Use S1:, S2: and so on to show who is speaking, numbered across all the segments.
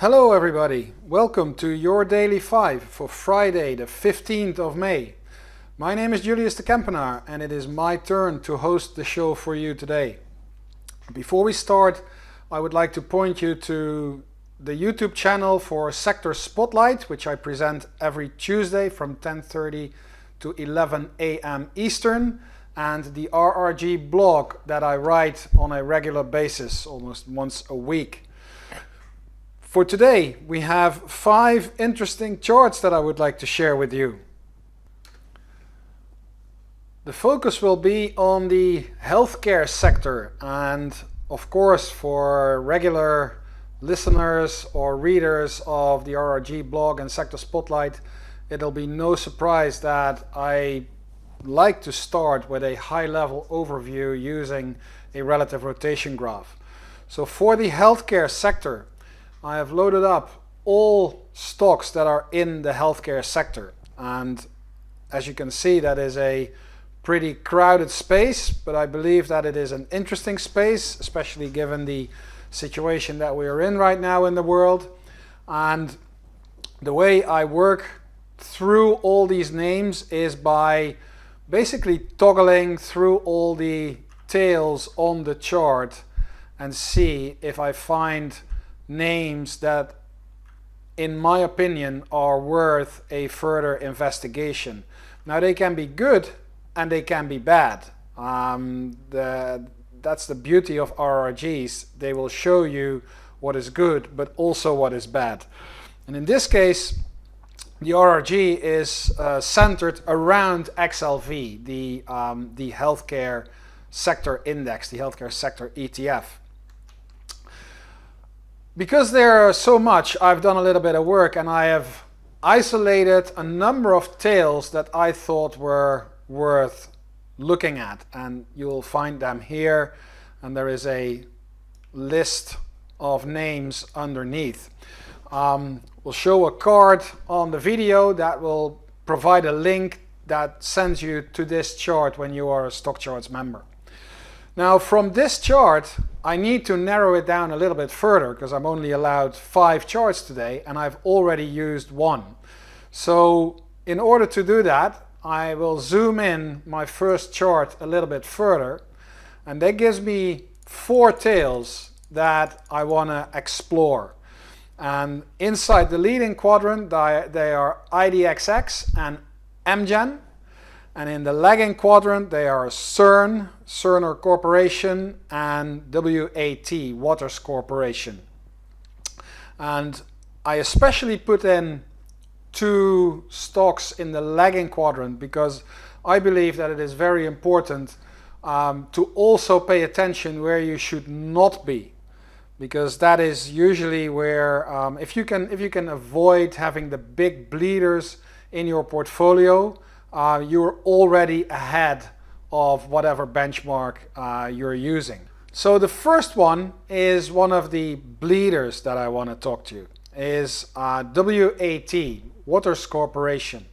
S1: Hello everybody, welcome to your Daily 5 for Friday the 15th of May. My name is Julius de Kempenaer and it is my turn to host the show for you today. Before we start, I would like to point you to the YouTube channel for Sector Spotlight, which I present every Tuesday from 10:30 to 11 a.m. Eastern, and the RRG blog that I write on a regular basis, almost once a week. For today, we have 5 interesting charts that I would like to share with you. The focus will be on the healthcare sector, and of course for regular listeners or readers of the RRG blog and Sector Spotlight, it'll be no surprise that I like to start with a high-level overview using a relative rotation graph. So for the healthcare sector, I have loaded up all stocks that are in the healthcare sector, and as you can see, that is a pretty crowded space, but I believe that it is an interesting space, especially given the situation that we are in right now in the world. And the way I work through all these names is by basically toggling through all the tails on the chart and see if I find names that, in my opinion, are worth a further investigation. Now, they can be good and they can be bad. That's the beauty of RRGs. They will show you what is good, but also what is bad. And in this case, the RRG is centered around XLV, the healthcare sector index, the healthcare sector ETF. Because there are so much, I've done a little bit of work and I have isolated a number of tails that I thought were worth looking at, and you'll find them here, and there is a list of names underneath. We'll show a card on the video that will provide a link that sends you to this chart when you are a StockCharts member. Now, from this chart, I need to narrow it down a little bit further because I'm only allowed 5 charts today and I've already used 1. So in order to do that, I will zoom in my first chart a little bit further, and that gives me 4 tails that I want to explore. And inside the leading quadrant, they are IDXX and AMGN. And in the lagging quadrant, they are CERN, Cerner Corporation, and WAT, Waters Corporation. And I especially put in 2 stocks in the lagging quadrant because I believe that it is very important to also pay attention where you should not be, because that is usually where if you can avoid having the big bleeders in your portfolio, you're already ahead of whatever benchmark you're using. So the first one is one of the bleeders that I want to talk to you, is WAT, Waters Corporation.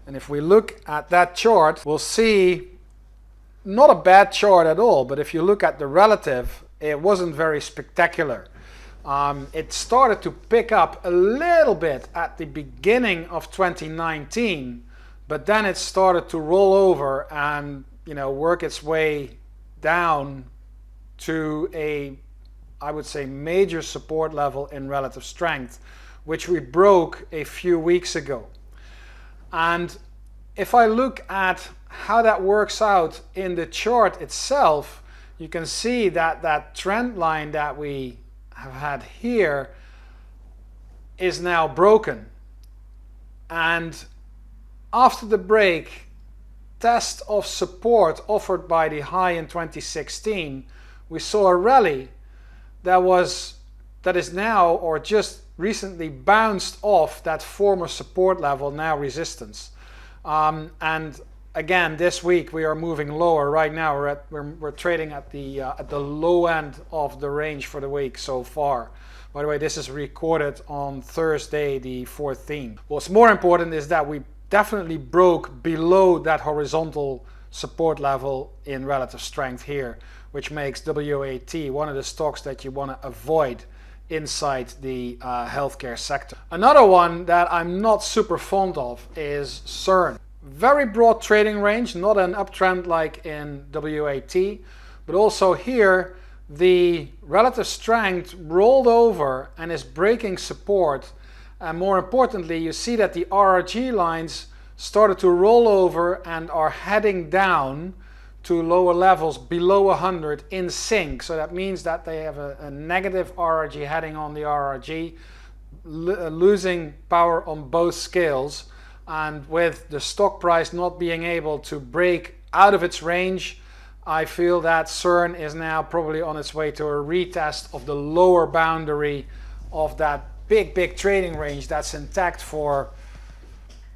S1: And if we look at that chart, we'll see not a bad chart at all, but if you look at the relative, it wasn't very spectacular. It started to pick up a little bit at the beginning of 2019, but then it started to roll over and work its way down to a, I would say, major support level in relative strength, which we broke a few weeks ago. And if I look at how that works out in the chart itself, you can see that that trend line that we have had here is now broken. And after the break, test of support offered by the high in 2016, we saw a rally that is now, or just recently, bounced off that former support level, now resistance. And again, this week we are moving lower. Right now we're trading at the low end of the range for the week so far. By the way, this is recorded on Thursday the 14th. What's more important is that we definitely broke below that horizontal support level in relative strength here, which makes WAT one of the stocks that you want to avoid inside the healthcare sector. Another one that I'm not super fond of is CERN. Very broad trading range, not an uptrend like in WAT, but also here the relative strength rolled over and is breaking support. And more importantly, you see that the RRG lines started to roll over and are heading down to lower levels below 100 in sync. So that means that they have a negative RRG heading on the RRG, losing power on both scales. And with the stock price not being able to break out of its range, I feel that CERN is now probably on its way to a retest of the lower boundary of that big trading range that's intact for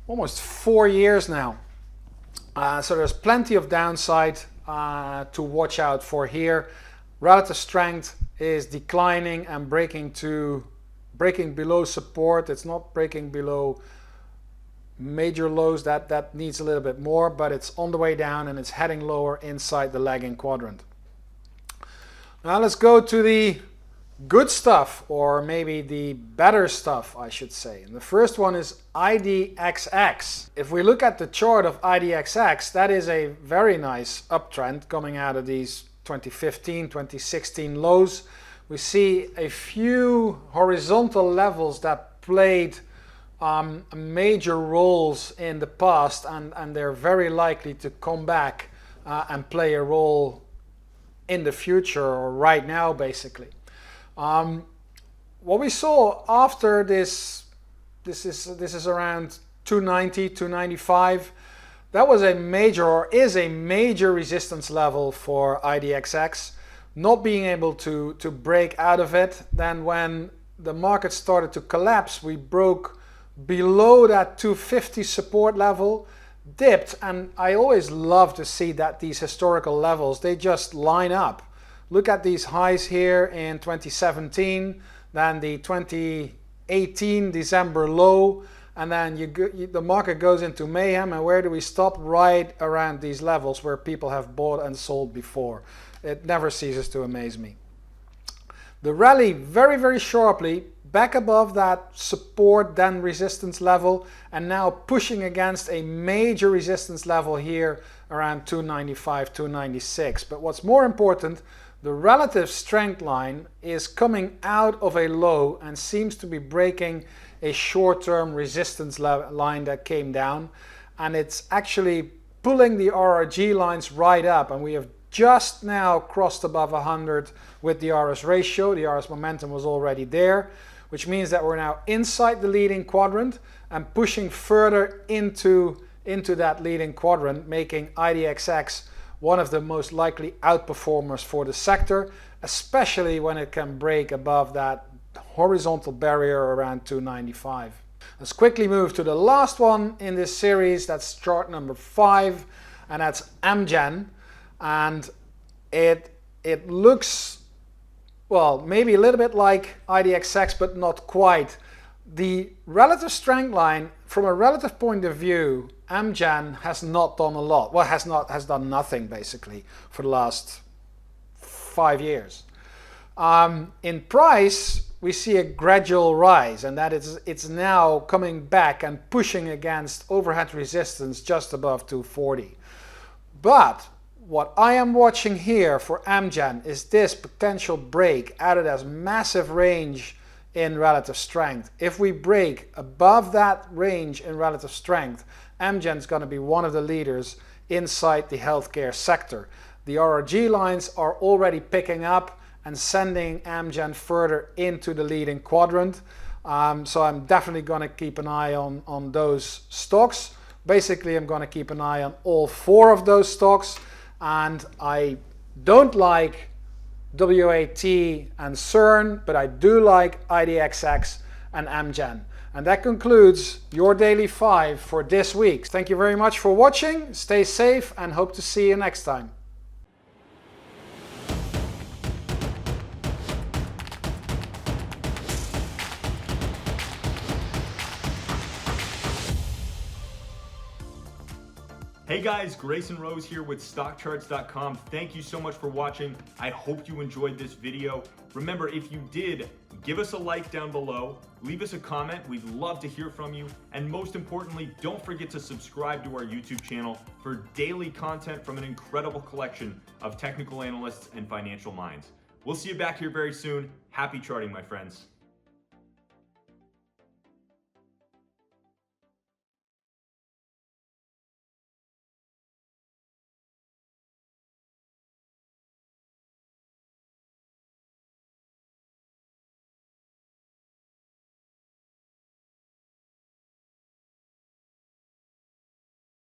S1: almost 4 years now. So there's plenty of downside to watch out for here. Relative strength is declining and breaking below support. It's not breaking below major lows. That needs a little bit more, but it's on the way down and it's heading lower inside the lagging quadrant. Now let's go to the good stuff, or maybe the better stuff, I should say. And the first one is IDXX. If we look at the chart of IDXX, that is a very nice uptrend coming out of these 2015, 2016 lows. We see a few horizontal levels that played major roles in the past, and they're very likely to come back and play a role in the future, or right now basically. What we saw after this is around 290, 295. That was a major, or is a major, resistance level for IDXX. Not being able to break out of it. Then when the market started to collapse, we broke below that 250 support level, dipped, and I always love to see that these historical levels, they just line up. Look at these highs here in 2017, then the 2018 December low, and then the market goes into mayhem, and where do we stop? Right around these levels where people have bought and sold before. It never ceases to amaze me. The rally very sharply back above that support then resistance level, and now pushing against a major resistance level here around 295, 296. But what's more important, the relative strength line is coming out of a low and seems to be breaking a short-term resistance line that came down, and it's actually pulling the RRG lines right up, and we have just now crossed above 100 with the RS ratio. The RS momentum was already there, which means that we're now inside the leading quadrant and pushing further into that leading quadrant, making IDXX one of the most likely outperformers for the sector, especially when it can break above that horizontal barrier around 295. Let's quickly move to the last one in this series. That's chart number 5, and that's AMGN. And it looks, well, maybe a little bit like IDXX, but not quite. The relative strength line, from a relative point of view, AMGN has not done a lot. Well, has done nothing basically for the last 5 years. In price, we see a gradual rise, and that it's now coming back and pushing against overhead resistance just above 240. But what I am watching here for AMGN is this potential break out of this massive range in relative strength. If we break above that range in relative strength, AMGN is going to be one of the leaders inside the healthcare sector. The RRG lines are already picking up and sending AMGN further into the leading quadrant. So I'm definitely going to keep an eye on those stocks. Basically, I'm going to keep an eye on all 4 of those stocks. And I don't like WAT and CERN, but I do like IDXX and AMGN. And that concludes your Daily 5 for this week. Thank you very much for watching. Stay safe and hope to see you next time.
S2: Hey guys, Grayson Rose here with StockCharts.com. Thank you so much for watching. I hope you enjoyed this video. Remember, if you did, give us a like down below, leave us a comment. We'd love to hear from you. And most importantly, don't forget to subscribe to our YouTube channel for daily content from an incredible collection of technical analysts and financial minds. We'll see you back here very soon. Happy charting, my friends.